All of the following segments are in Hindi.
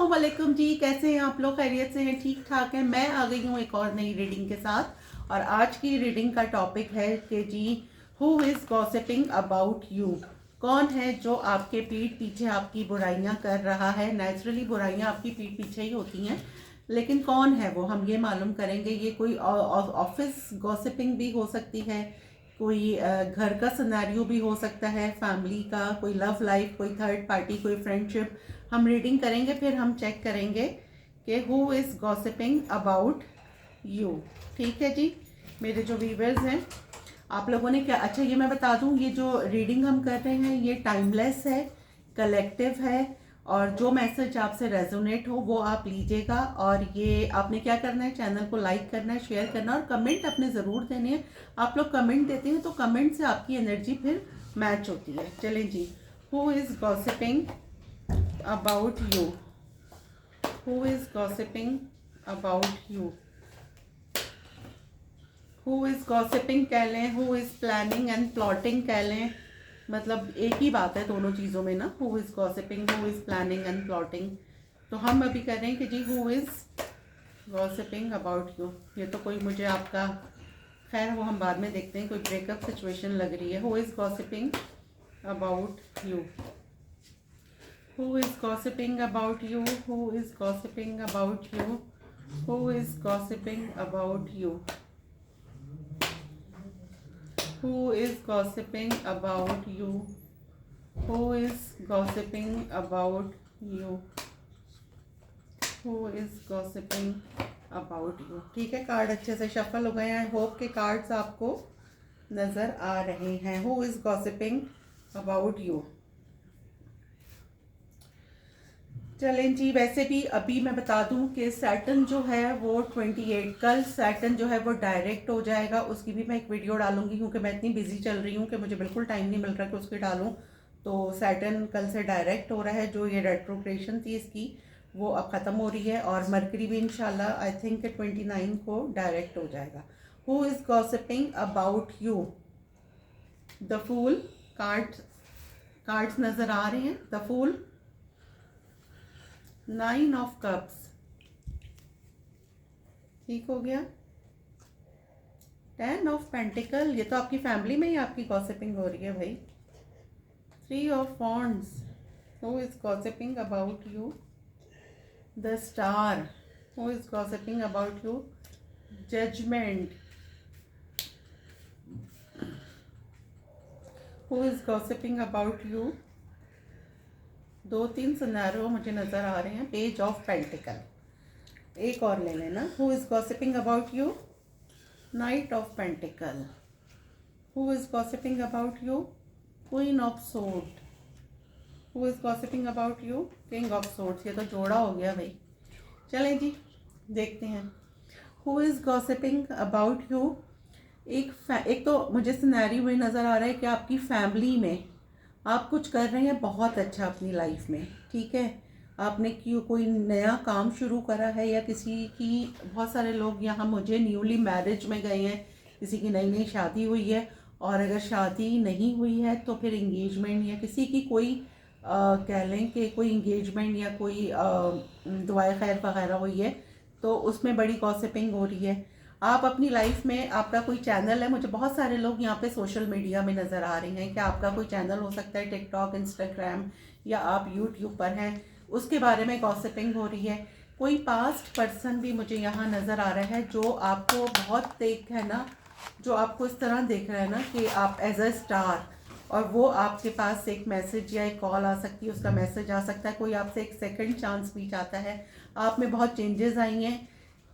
अस्सलाम वालेकुम जी, कैसे हैं आप लोग? खैरियत से हैं? ठीक ठाक हैं? मैं आ गई हूँ एक और नई रीडिंग के साथ। और आज की रीडिंग का टॉपिक है कि जी, who is gossiping about you? कौन है जो आपके पीठ पीछे आपकी बुराइयां कर रहा है? नेचुरली बुराइयां आपकी पीठ पीछे ही होती हैं, लेकिन कौन है वो, हम ये मालूम करेंगे। ये कोई ऑफिस गॉसिपिंग भी हो सकती है, कोई घर का सिनेरियो भी हो सकता है, फैमिली का, कोई लव लाइफ, कोई थर्ड पार्टी, कोई फ्रेंडशिप। हम रीडिंग करेंगे, फिर हम चेक करेंगे कि who is gossiping about you. ठीक है जी, मेरे जो व्यूवर्स हैं, आप लोगों ने क्या, अच्छा ये मैं बता दूं, ये जो रीडिंग हम कर रहे हैं ये टाइमलेस है, कलेक्टिव है, और जो मैसेज आपसे रेजोनेट हो वो आप लीजिएगा। और ये आपने क्या करना है, चैनल को लाइक करना है, शेयर करना है, और कमेंट अपने ज़रूर देने हैं। आप लोग कमेंट देते हैं तो कमेंट से आपकी एनर्जी फिर मैच होती है। चलें जी, who is gossiping about you? Who is gossiping about you? Who is gossiping कह लें, who is planning and plotting कह लें, मतलब एक ही बात है दोनों चीज़ों में ना। Who is gossiping, who is planning and plotting। तो हम अभी कह रहे हैं कि जी who is gossiping about you। ये तो कोई मुझे आपका, खैर वो हम बाद में देखते हैं, कोई ब्रेकअप सिचुएशन लग रही है। Who is gossiping about you? Who is gossiping about you? Who is gossiping about you? Who is gossiping about you? Who is gossiping about you? Who is gossiping about you? Who is gossiping about you? ठीक है, कार्ड अच्छे से शफल हो गए हैं। आई होप के कार्ड्स आपको नज़र आ रहे हैं। Who is gossiping about you? चलें जी, वैसे भी अभी मैं बता दूं कि सैटर्न जो है वो 28, कल सैटर्न जो है वो डायरेक्ट हो जाएगा। उसकी भी मैं एक वीडियो डालूंगी, क्योंकि मैं इतनी बिजी चल रही हूँ कि मुझे बिल्कुल टाइम नहीं मिल रहा कि उसकी डालूं। तो सैटर्न कल से डायरेक्ट हो रहा है। जो ये रेट्रोग्रेशन थी इसकी, वो अब ख़त्म हो रही है। और मरकरी भी इंशाल्लाह आई थिंक 29 को डायरेक्ट हो जाएगा। Who is gossiping about you? The fool. Cards नज़र आ रहे हैं। द फूल, 9 ऑफ कप्स, ठीक हो गया। 10 ऑफ पेंटिकल, ये तो आपकी फैमिली में ही आपकी गॉसिपिंग हो रही है भाई। 3 of wands, who is gossiping about you? The star, who is gossiping about you? Judgement, who is gossiping about you? 2-3 scenario मुझे नज़र आ रहे हैं। पेज ऑफ पेंटिकल, एक और ले लेना। Who is gossiping about you? Night of pentacle, who is gossiping about you? Queen of sword, who is gossiping about you? King of swords. ये तो जोड़ा हो गया भाई। चलें जी, देखते हैं who is gossiping about you. एक तो मुझे सिनेरियो में नज़र आ रहा है कि आपकी फैमिली में आप कुछ कर रहे हैं बहुत अच्छा अपनी लाइफ में, ठीक है। आपने क्यों कोई नया काम शुरू करा है, या किसी की, बहुत सारे लोग यहाँ मुझे न्यूली मैरिज में गए हैं, किसी की नई नई शादी हुई है, और अगर शादी नहीं हुई है तो फिर इंगेजमेंट, या किसी की कोई कह लें कि कोई इंगेजमेंट या कोई दुआए खैर वगैरह हुई है, तो उसमें बड़ी गॉसिपिंग हो रही है। आप अपनी लाइफ में, आपका कोई चैनल है, मुझे बहुत सारे लोग यहाँ पे सोशल मीडिया में नज़र आ रहे हैं कि आपका कोई चैनल हो सकता है, टिकटॉक, इंस्टाग्राम, या आप यूट्यूब पर हैं, उसके बारे में गॉसिपिंग हो रही है। कोई पास्ट पर्सन भी मुझे यहाँ नज़र आ रहा है जो आपको बहुत देख है ना, जो आपको इस तरह देख रहा है ना कि आप एज अ स्टार, और वो आपके पास एक मैसेज या एक कॉल आ सकती है, उसका मैसेज आ सकता है, कोई आपसे एक सेकंड चांस भी चाहता है। आप में बहुत चेंजेस आई हैं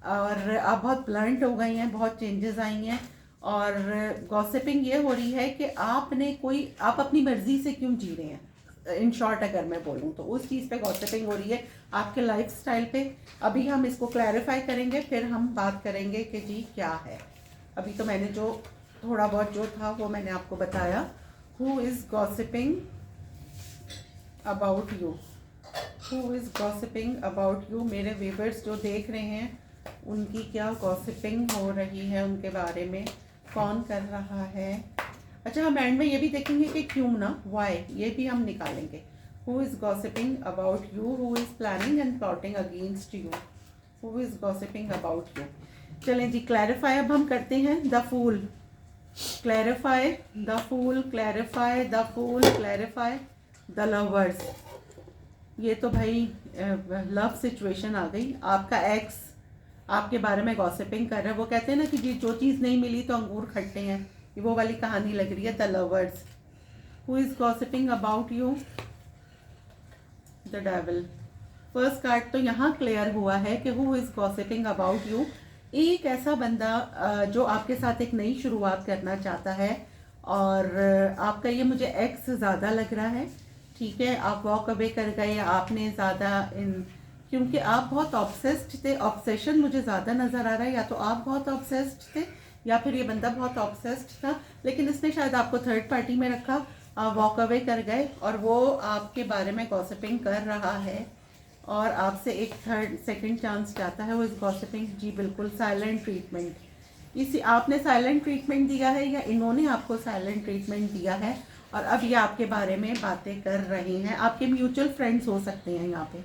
और आप बहुत ब्लंट हो गई हैं, बहुत चेंजेस आई हैं। और गॉसिपिंग ये हो रही है कि आपने कोई, आप अपनी मर्जी से क्यों जी रहे हैं, इन शॉर्ट अगर मैं बोलूँ तो उस चीज़ पे गॉसिपिंग हो रही है, आपके लाइफ स्टाइल पे। अभी हम इसको क्लैरिफाई करेंगे, फिर हम बात करेंगे कि जी क्या है। अभी तो मैंने जो थोड़ा बहुत जो था वो मैंने आपको बताया। Who is gossiping about you? Who is gossiping about you? मेरे व्यूअर्स जो देख रहे हैं, उनकी क्या गॉसिपिंग हो रही है, उनके बारे में कौन कर रहा है। अच्छा, हम एंड में ये भी देखेंगे कि क्यों ना, वाई, ये भी हम निकालेंगे। Who is gossiping about you? Who is planning and plotting against you? Who is gossiping about you? चलें जी, क्लैरिफाई अब हम करते हैं. The fool, clarify the fool, clarify the fool, clarify the lovers. ये तो भाई लव सिचुएशन आ गई. आपका एक्स आपके बारे में गॉसिपिंग कर रहा है. वो कहते हैं ना कि जी जो चीज़ नहीं मिली तो अंगूर खट्टे हैं. वो वाली कहानी लग रही है. The lovers. Who is gossiping about you? The devil. First card तो यहाँ क्लियर हुआ है कि who is gossiping about you. एक ऐसा बंदा जो आपके साथ एक नई शुरुआत करना चाहता है और आपका ये मुझे एक्स ज़्यादा लग रहा है. ठीक है, आप वॉक अवे कर गए. आपने ज़्यादा क्योंकि आप बहुत ऑब्सेस्ड थे. ऑब्सेशन मुझे ज़्यादा नज़र आ रहा है. या तो आप बहुत ऑब्सेस्ड थे या फिर ये बंदा बहुत ऑब्सेस्ड था, लेकिन इसने शायद आपको थर्ड पार्टी में रखा. आप वॉक अवे कर गए और वो आपके बारे में गॉसिपिंग कर रहा है और आपसे एक सेकंड चांस चाहता है. वो इस गॉसिपिंग, जी बिल्कुल, साइलेंट ट्रीटमेंट. इसी आपने साइलेंट ट्रीटमेंट दिया है या इन्होंने आपको साइलेंट ट्रीटमेंट दिया है और अब ये आपके बारे में बातें कर रहे हैं. आपके म्यूचुअल फ्रेंड्स हो सकते हैं यहाँ पे.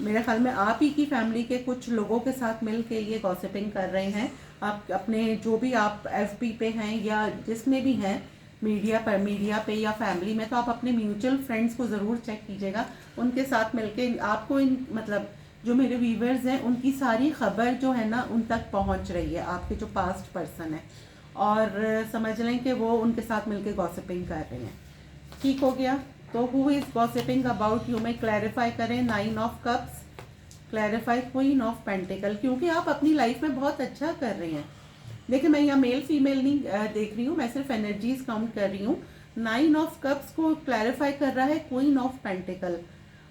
मेरे ख्याल में आप ही की फैमिली के कुछ लोगों के साथ मिल के ये गॉसिपिंग कर रहे हैं. आप अपने जो भी आप FB पे हैं या जिसमें भी हैं, मीडिया पे या फैमिली में, तो आप अपने म्यूचुअल फ्रेंड्स को ज़रूर चेक कीजिएगा. उनके साथ मिलके आपको मतलब जो मेरे व्यूवर्स हैं उनकी सारी खबर जो है ना उन तक पहुंच रही है. आपके जो पास्ट पर्सन है और समझ लें कि वो उनके साथ मिलके गॉसिपिंग कर रहे हैं. ठीक हो गया. तो who is gossiping about you में क्लैरिफाई करें. 9 of cups, clarify queen of pentacle. क्योंकि आप अपनी लाइफ में बहुत अच्छा कर रहे हैं. देखिए, मैं यहाँ मेल फीमेल नहीं देख रही हूँ, मैं सिर्फ एनर्जीज काउंट कर रही हूँ. 9 ऑफ कप्स को क्लैरिफाई कर रहा है क्वीन ऑफ पेंटिकल.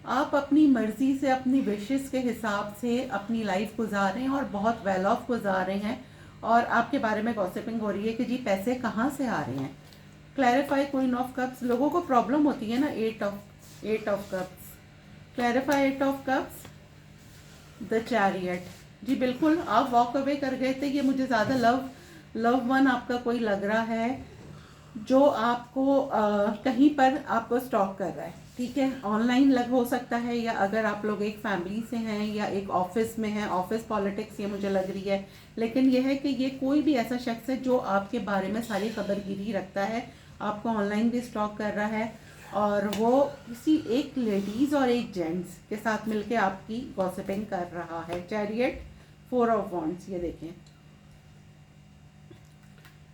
आप अपनी मर्जी से, अपनी विशेस के हिसाब से अपनी लाइफ गुजार रहे हैं और बहुत वेल ऑफ गुजार रहे हैं. और आपके बारे में गॉसिपिंग हो रही है कि जी पैसे कहाँ से आ रहे हैं. Clarify queen of cups. लोगों को प्रॉब्लम होती है ना. 8 of cups. Clarify 8 of cups. The chariot. जी बिल्कुल, आप वॉक अवे कर गए थे. ये मुझे ज़्यादा लव वन आपका कोई लग रहा है जो आपको कहीं पर आपको स्टॉक कर रहा है. ठीक है, ऑनलाइन हो सकता है या अगर आप लोग एक फैमिली से हैं या एक ऑफिस में हैं. ऑफिस पॉलिटिक्स ये मुझे लग रही है. लेकिन ये है कि ये कोई भी ऐसा शख्स है जो आपके बारे में सारी खबरगिरी रखता है. आपको ऑनलाइन भी स्टॉक कर रहा है और वो किसी एक लेडीज़ और एक जेंट्स के साथ मिलके आपकी गॉसिपिंग कर रहा है. Chariot, 4 of wands. ये देखें,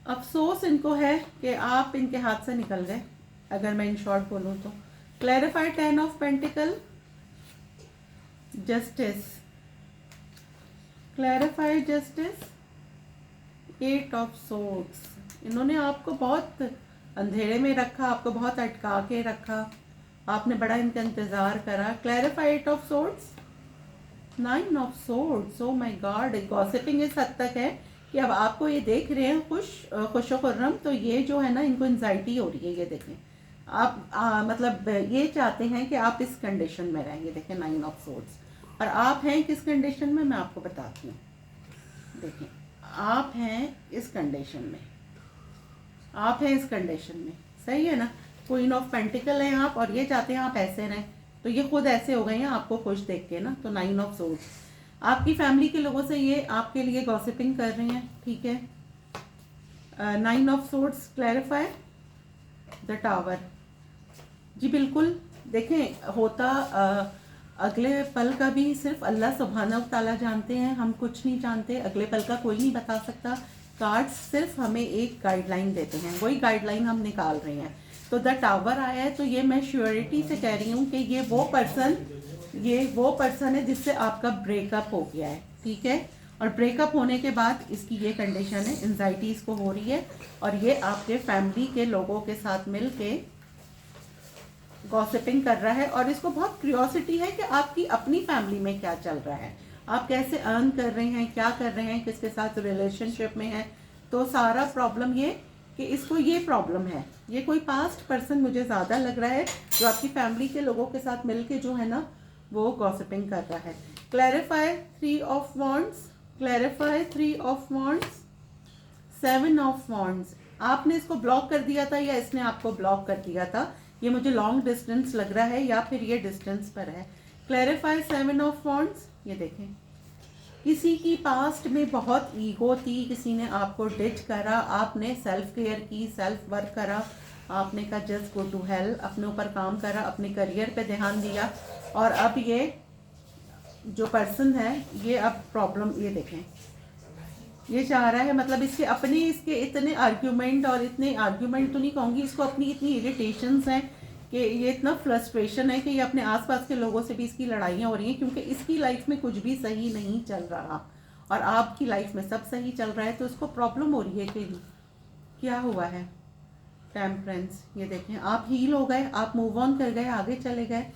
अफसोस इनको है कि आप इनके हाथ से निकल गए, अगर मैं इन शॉर्ट बोलूँ तो. Clarify 10 of pentacle. Justice. Clarify justice. 8 of swords. इन्होंने आपको बहुत अंधेरे में रखा, आपको बहुत अटका के रखा. आपने बड़ा इनका इंतज़ार करा. Clarify 8 of swords. 9 of swords. Oh my God. Gossiping इस हद तक है कि अब आपको ये देख रहे हैं खुश खुर्रम, तो ये जो है ना इनको एंजाइटी हो रही है. ये देखें, आप मतलब ये चाहते हैं कि आप इस कंडीशन में रहें. ये देखें, 9 ऑफ सोर्ड्स. और आप हैं किस कंडीशन में, मैं आपको बताती हूँ. देखें, आप हैं इस कंडीशन में. आप हैं इस कंडीशन में. सही है ना. क्वीन ऑफ पेंटिकल हैं आप और ये चाहते हैं आप ऐसे रहें. तो ये खुद ऐसे हो गए हैं आपको खुश देख के ना. तो 9 ऑफ सोर्ड्स. आपकी फैमिली के लोगों से ये आपके लिए गॉसिपिंग कर रहे हैं. ठीक है. 9 of swords. Clarify the tower. जी बिल्कुल. देखें, होता अगले पल का भी सिर्फ अल्लाह सुब्हानहू ताला जानते हैं. हम कुछ नहीं जानते. अगले पल का कोई नहीं बता सकता. कार्ड्स सिर्फ हमें एक गाइडलाइन देते हैं, वही गाइडलाइन हम निकाल रहे हैं. तो द टावर आया है तो ये मैं श्योरिटी से कह रही हूँ कि ये वो पर्सन है जिससे आपका ब्रेकअप हो गया है. ठीक है. और ब्रेकअप होने के बाद इसकी ये कंडीशन है, एंजाइटी इसको हो रही है और ये आपके फैमिली के लोगों के साथ मिल के गॉसिपिंग कर रहा है. और इसको बहुत क्यूरियोसिटी है कि आपकी अपनी फैमिली में क्या चल रहा है, आप कैसे अर्न कर रहे हैं, क्या कर रहे हैं, किसके साथ रिलेशनशिप में हैं. तो सारा प्रॉब्लम ये कि इसको ये प्रॉब्लम है. ये कोई पास्ट पर्सन मुझे ज़्यादा लग रहा है जो आपकी फैमिली के लोगों के साथ मिलके जो है ना वो गॉसिपिंग कर रहा है. Clarify 3 of wands. Clarify 3 of wands. 7 of wands. आपने इसको ब्लॉक कर दिया था या इसने आपको ब्लॉक कर दिया था. ये मुझे लॉन्ग डिस्टेंस लग रहा है या फिर ये डिस्टेंस पर है। Clarify 7 of wands. ये देखें, किसी की पास्ट में बहुत ईगो थी, किसी ने आपको डिच करा, आपने सेल्फ केयर की, सेल्फ वर्क करा, आपने कहा जस्ट गो टू हेल, अपने ऊपर काम करा, अपने करियर पे ध्यान दिया, और अब ये जो पर्सन है ये अब प्रॉब्लम, ये देखें, ये चाह रहा है, मतलब इसके इतने आर्ग्यूमेंट, और इतने आर्ग्यूमेंट तो नहीं कहूँगी, इसको अपनी इतनी इरिटेशंस हैं कि ये इतना फ्रस्ट्रेशन है कि ये अपने आसपास के लोगों से भी इसकी लड़ाइयाँ हो रही हैं, क्योंकि इसकी लाइफ में कुछ भी सही नहीं चल रहा और आपकी लाइफ में सब सही चल रहा है, तो इसको प्रॉब्लम हो रही है कि क्या हुआ है। टेम्परेंस, ये देखें, आप हील हो गए, आप मूव ऑन कर गए, आगे चले गए,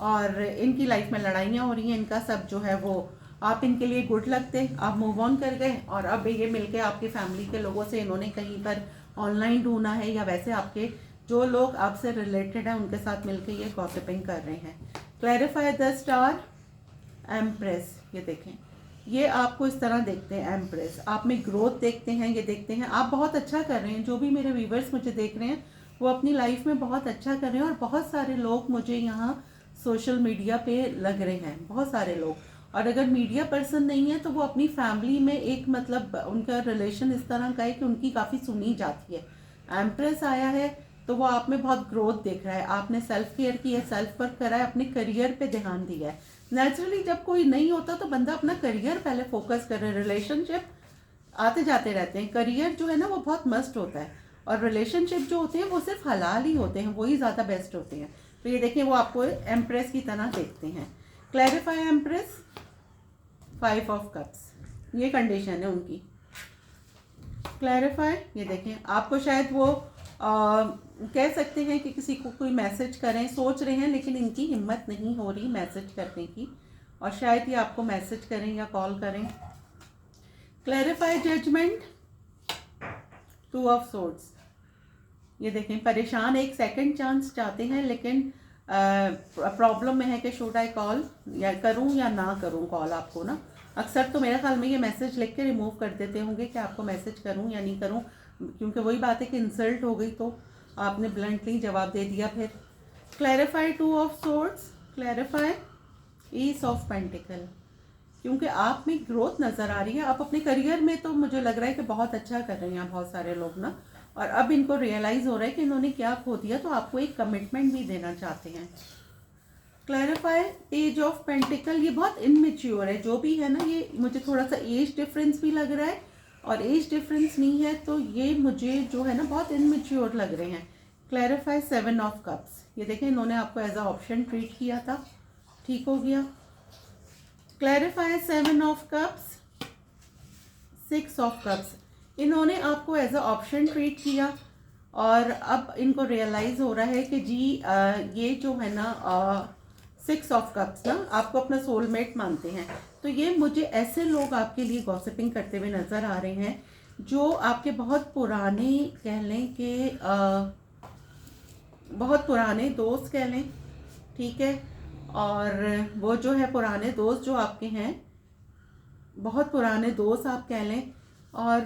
और इनकी लाइफ में लड़ाइयाँ हो रही हैं, इनका सब जो है वो, आप इनके लिए गुड लगते, आप मूव ऑन कर गए, और अब ये मिलके आपकी फैमिली के लोगों से इन्होंने कहीं पर ऑनलाइन ढूंढना है, या वैसे आपके जो लोग आपसे रिलेटेड हैं उनके साथ मिलके ये गॉसिपिंग कर रहे हैं। Clarify the star. एम्प्रेस, ये देखें, ये आपको इस तरह देखते हैं, एम्प्रेस, आप में ग्रोथ देखते हैं, ये देखते हैं आप बहुत अच्छा कर रहे हैं। जो भी मेरे व्यूवर्स मुझे देख रहे हैं वो अपनी लाइफ में बहुत अच्छा कर रहे हैं, और बहुत सारे लोग मुझे यहाँ सोशल मीडिया पे लग रहे हैं, बहुत सारे लोग, और अगर मीडिया पर्सन नहीं है तो वो अपनी फैमिली में एक, मतलब उनका रिलेशन इस तरह का है कि उनकी काफ़ी सुनी जाती है। एम्प्रेस आया है तो वो आप में बहुत ग्रोथ देख रहा है, आपने सेल्फ केयर की है, सेल्फ वर्क करा है, अपने करियर पे ध्यान दिया है। नेचुरली जब कोई नहीं होता तो बंदा अपना करियर पहले फोकस करे, रिलेशनशिप आते जाते रहते हैं, करियर जो है ना वो बहुत मस्ट होता है, और रिलेशनशिप जो होते हैं वो सिर्फ हलाल ही होते हैं, वही ज़्यादा बेस्ट होते हैं। तो ये देखिए, वो आपको एम्प्रेस की तरह देखते हैं। Clarify empress. 5 ऑफ कप्स, ये कंडीशन है उनकी। क्लैरिफाई, ये देखें, आपको शायद वो कह सकते हैं कि किसी को कोई मैसेज करें, सोच रहे हैं लेकिन इनकी हिम्मत नहीं हो रही मैसेज करने की, और शायद ये आपको मैसेज करें या कॉल करें। Clarify judgement. 2 ऑफ सोर्ड्स, ये देखें, परेशान, एक सेकंड चांस चाहते हैं, लेकिन प्रॉब्लम में है कि शुड आई कॉल, या करूं या ना करूं कॉल आपको ना। अक्सर तो मेरे ख्याल में ये मैसेज लिख के रिमूव कर देते होंगे कि आपको मैसेज करूं या नहीं करूं, क्योंकि वही बात है कि इंसल्ट हो गई तो आपने ब्लंटली जवाब दे दिया। फिर clarify 2 of swords. Clarify is of pentacle, क्योंकि आप में ग्रोथ नज़र आ रही है, आप अपने करियर में तो मुझे लग रहा है कि बहुत अच्छा कर रहे हैं बहुत सारे लोग ना, और अब इनको रियलाइज़ हो रहा है कि इन्होंने क्या खो दिया, तो आपको एक कमिटमेंट भी देना चाहते हैं। क्लैरिफाई एज ऑफ पेंटिकल, ये बहुत इनमेच्योर है, जो भी है ना, ये मुझे थोड़ा सा एज डिफरेंस भी लग रहा है, और एज डिफरेंस नहीं है तो ये मुझे जो है ना बहुत इनमेच्योर लग रहे हैं। क्लैरिफाई 7 ऑफ कप्स, ये देखें, इन्होंने आपको एज अ ऑप्शन ट्रीट किया था, ठीक हो गया। Clarify 7 of cups. 6 of cups, इन्होंने आपको एज अ ऑप्शन ट्रीट किया, और अब इनको रियलाइज़ हो रहा है कि जी ये जो है ना 6 ऑफ कप्स ना आपको अपना सोलमेट मानते हैं, तो ये मुझे ऐसे लोग आपके लिए गॉसिपिंग करते हुए नज़र आ रहे हैं जो आपके बहुत पुराने, कह लें कि बहुत पुराने दोस्त कह लें, ठीक है, और वो जो है पुराने दोस्त जो आपके हैं, बहुत पुराने दोस्त आप कह लें, और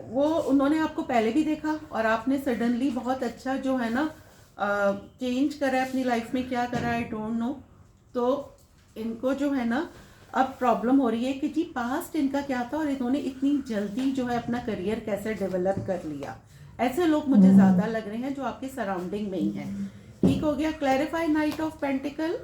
वो उन्होंने आपको पहले भी देखा और आपने सडनली बहुत अच्छा जो है ना चेंज करा है अपनी लाइफ में, क्या करा आई डोंट नो। तो इनको जो है ना अब प्रॉब्लम हो रही है कि जी पास्ट इनका क्या था और इन्होंने इतनी जल्दी जो है अपना करियर कैसे डेवलप कर लिया। ऐसे लोग मुझे ज़्यादा लग रहे हैं जो आपके सराउंडिंग में ही हैं, ठीक हो गया। क्लैरिफाई नाइट ऑफ पेंटिकल,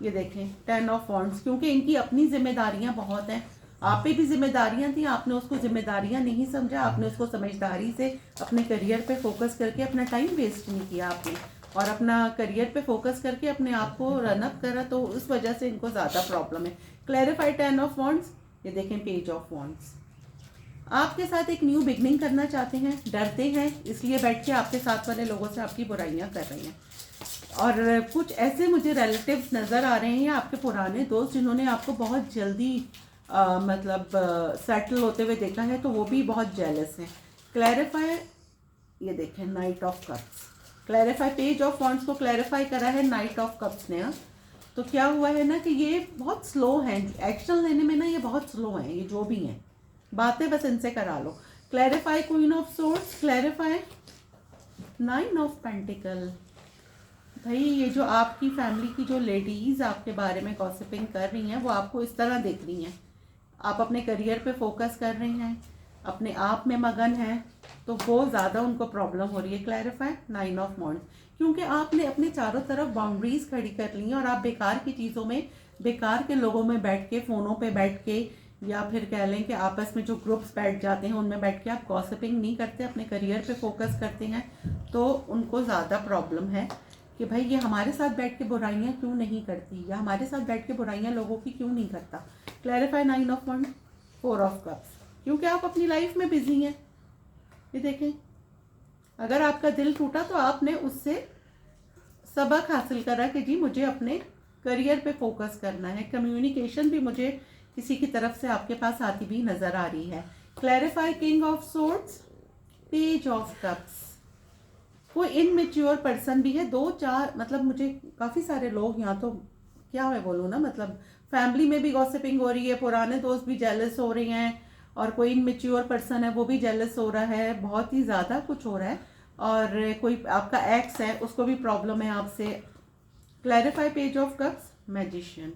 ये देखें 10 ऑफ वॉन्ड्स, क्योंकि इनकी अपनी जिम्मेदारियां बहुत हैं, आप पे भी जिम्मेदारियां थी, आपने उसको जिम्मेदारियां नहीं समझा, आपने उसको समझदारी से अपने करियर पे फोकस करके अपना टाइम वेस्ट नहीं किया आपने, और अपना करियर पे फोकस करके अपने आप को रन अप करा, तो उस वजह से इनको ज़्यादा प्रॉब्लम है। क्लैरिफाई 10 ऑफ वॉन्ड्स, ये देखें पेज ऑफ वॉन्ड्स, आपके साथ एक न्यू बिगनिंग करना चाहते हैं, डरते हैं, इसलिए बैठ के आपके साथ वाले लोगों से आपकी बुराइयां कर रहे हैं, और कुछ ऐसे मुझे रिलेटिव्स नज़र आ रहे हैं आपके पुराने दोस्त जिन्होंने आपको बहुत जल्दी मतलब सेटल होते हुए देखा है, तो वो भी बहुत जेलस हैं। क्लैरिफाई, ये देखें night of cups, clarify page of wands को क्लैरिफाई करा है नाइट ऑफ कप्स ने। तो क्या हुआ है ना कि ये बहुत स्लो हैं, एक्शन लेने में ना ये बहुत स्लो हैं, ये जो भी हैं, बातें बस इनसे करा लो। Clarify queen of swords, clarify 9 of pentacle, भाई ये जो आपकी फैमिली की जो लेडीज़ आपके बारे में गॉसिपिंग कर रही हैं वो आपको इस तरह देख रही हैं, आप अपने करियर पे फोकस कर रही हैं, अपने आप में मगन हैं, तो वो ज़्यादा उनको प्रॉब्लम हो रही है। क्लैरिफाई 9 ऑफ वांड्स, क्योंकि आपने अपने चारों तरफ बाउंड्रीज खड़ी कर ली हैं और आप बेकार की चीज़ों में, बेकार के लोगों में बैठ के, फ़ोनों पे बैठ के, या फिर कह लें कि आपस में जो ग्रुप्स बैठ जाते हैं उनमें बैठ के आप गॉसिपिंग नहीं करते, अपने करियर पे फोकस करते हैं, तो उनको ज़्यादा प्रॉब्लम है कि भाई ये हमारे साथ बैठ के बुराइयाँ क्यों नहीं करती, या हमारे साथ बैठ के बुराइयाँ लोगों की क्यों नहीं करता। Clarify 9 of wands, 4 of cups, क्योंकि आप अपनी लाइफ में बिजी हैं। ये देखें, अगर आपका दिल टूटा तो आपने उससे सबक हासिल करा कि जी मुझे अपने करियर पे फोकस करना है। कम्युनिकेशन भी मुझे किसी की तरफ से आपके पास आती भी नज़र आ रही है। Clarify king of swords, page of cups, कोई इनमेच्योर पर्सन भी है। 2-4 मतलब मुझे काफ़ी सारे लोग, यहाँ तो क्या मैं बोलूँ ना, मतलब फैमिली में भी गॉसिपिंग हो रही है, पुराने दोस्त भी जेलस हो रहे हैं, और कोई इनमेच्योर पर्सन है वो भी जेलस हो रहा है, बहुत ही ज़्यादा कुछ हो रहा है, और कोई आपका एक्स है उसको भी प्रॉब्लम है आपसे। Clarify page of cups, magician,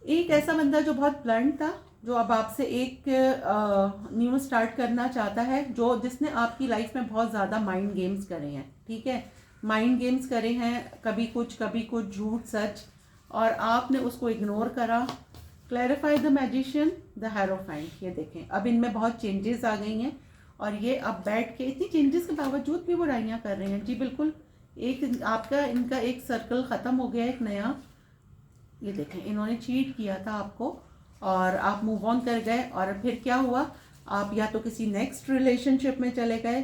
एक ऐसा बंदा जो बहुत ब्लंट था, जो अब आपसे एक न्यू स्टार्ट करना चाहता है, जो जिसने आपकी लाइफ में बहुत ज़्यादा माइंड गेम्स करे हैं, ठीक है, माइंड गेम्स करे हैं, कभी कुछ झूठ सच, और आपने उसको इग्नोर करा। क्लैरिफाई द मैजिशियन, द हेरोफाइंट, ये देखें अब इनमें बहुत चेंजेस आ गई हैं, और ये अब बैठ के इतनी चेंजेस के बावजूद भी बुराइयाँ कर रहे हैं। जी बिल्कुल, एक आपका इनका एक सर्कल ख़त्म हो गया, एक नया। ये देखें, इन्होंने चीट किया था आपको और आप मूव ऑन कर गए, और फिर क्या हुआ, आप या तो किसी नेक्स्ट रिलेशनशिप में चले गए,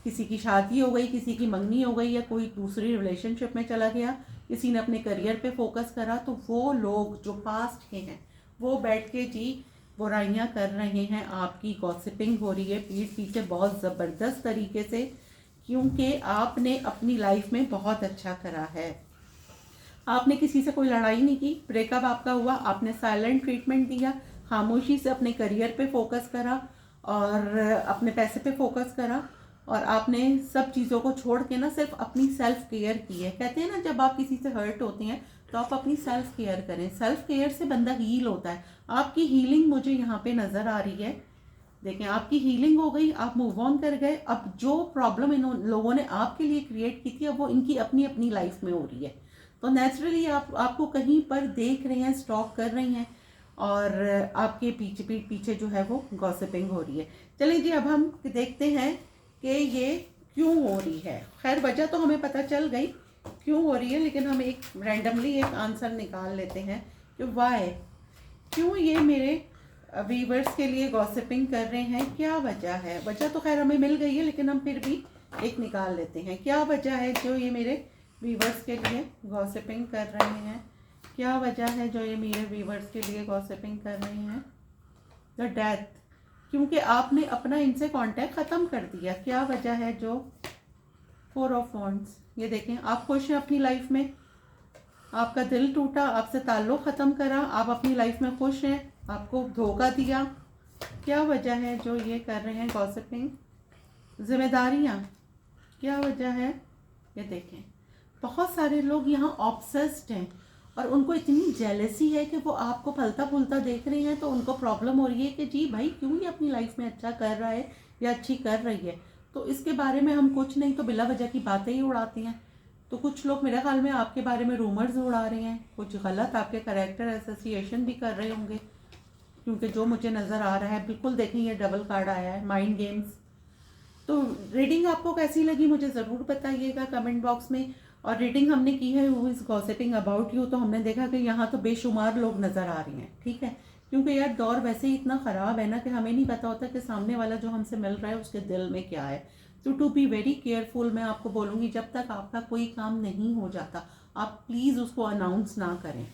किसी की शादी हो गई, किसी की मंगनी हो गई, या कोई दूसरी रिलेशनशिप में चला गया, किसी ने अपने करियर पे फोकस करा, तो वो लोग जो पास्ट के हैं वो बैठ के जी बुराइयां कर रहे हैं, आपकी गॉसिपिंग हो रही है पीठ पीछे बहुत ज़बरदस्त तरीके से, क्योंकि आपने अपनी लाइफ में बहुत अच्छा करा है। आपने किसी से कोई लड़ाई नहीं की, ब्रेकअप आपका हुआ, आपने साइलेंट ट्रीटमेंट दिया, खामोशी से अपने करियर पे फोकस करा और अपने पैसे पे फोकस करा, और आपने सब चीज़ों को छोड़ के ना सिर्फ अपनी सेल्फ केयर की है। कहते हैं ना, जब आप किसी से हर्ट होते हैं तो आप अपनी सेल्फ केयर करें, सेल्फ केयर से बंदा हील होता है। आपकी हीलिंग मुझे यहाँ पे नज़र आ रही है, देखें आपकी हीलिंग हो गई, आप मूव ऑन कर गए। अब जो प्रॉब्लम इन लोगों ने आपके लिए क्रिएट की थी, अब वो इनकी अपनी अपनी लाइफ में हो रही है, तो नेचुरली आपको कहीं पर देख रहे हैं, स्टॉक कर रही हैं, और आपके पीठ पीछे जो है वो गॉसिपिंग हो रही है। चलिए जी, अब हम देखते हैं कि ये क्यों हो रही है। खैर वजह तो हमें पता चल गई क्यों हो रही है, लेकिन हम एक रैंडमली एक आंसर निकाल लेते हैं कि वाई, क्यों ये मेरे व्यूवर्स के लिए गॉसिपिंग कर रहे हैं, क्या वजह है। वजह तो खैर हमें मिल गई है, लेकिन हम फिर भी एक निकाल लेते हैं। क्या वजह है जो ये मेरे व्यूवर्स के लिए गॉसिपिंग कर रहे हैं, क्या वजह है जो ये मेरे व्यूवर्स के लिए गॉसिपिंग कर रहे हैं। द डेथ, क्योंकि आपने अपना इनसे कांटेक्ट ख़त्म कर दिया। क्या वजह है जो 4 ऑफ वांड्स, ये देखें आप खुश हैं अपनी लाइफ में, आपका दिल टूटा, आपसे ताल्लुक़ ख़त्म करा, आप अपनी लाइफ में खुश हैं, आपको धोखा दिया। क्या वजह है जो ये कर रहे हैं गॉसिपिंग। जिम्मेदारियाँ, क्या वजह है, ये देखें बहुत सारे लोग यहाँ ऑब्सेस्ड हैं और उनको इतनी जेलसी है कि वो आपको फलता फूलता देख रहे हैं, तो उनको प्रॉब्लम हो रही है कि जी भाई क्यों ये अपनी लाइफ में अच्छा कर रहा है या अच्छी कर रही है, तो इसके बारे में हम कुछ नहीं तो बिला वजह की बातें ही उड़ाते हैं। तो कुछ लोग मेरे ख्याल में आपके बारे में रूमर्स उड़ा रहे हैं, कुछ गलत आपके कैरेक्टर एसोसिएशन भी कर रहे होंगे, क्योंकि जो मुझे नज़र आ रहा है, बिल्कुल देखें ये डबल कार्ड आया है, माइंड गेम्स। तो रीडिंग आपको कैसी लगी मुझे ज़रूर बताइएगा कमेंट बॉक्स में। और रीडिंग हमने की है who is gossiping about you, तो हमने देखा कि यहाँ तो बेशुमार लोग नज़र आ रहे हैं, ठीक है, क्योंकि यार दौर वैसे ही इतना ख़राब है ना कि हमें नहीं पता होता कि सामने वाला जो हमसे मिल रहा है उसके दिल में क्या है। तो टू बी वेरी केयरफुल, मैं आपको बोलूँगी जब तक आपका कोई काम नहीं हो जाता आप प्लीज़ उसको अनाउंस ना करें,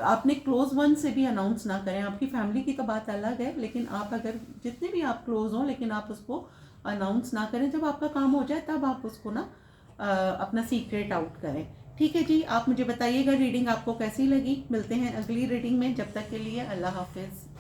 आपने क्लोज वन से भी अनाउंस ना करें। आपकी फैमिली की तो बात अलग है, लेकिन आप अगर जितने भी आप क्लोज हों, लेकिन आप उसको अनाउंस ना करें। जब आपका काम हो जाए तब आप उसको ना अपना सीक्रेट आउट करें, ठीक है जी। आप मुझे बताइएगा रीडिंग आपको कैसी लगी। मिलते हैं अगली रीडिंग में, जब तक के लिए अल्लाह हाफिज़।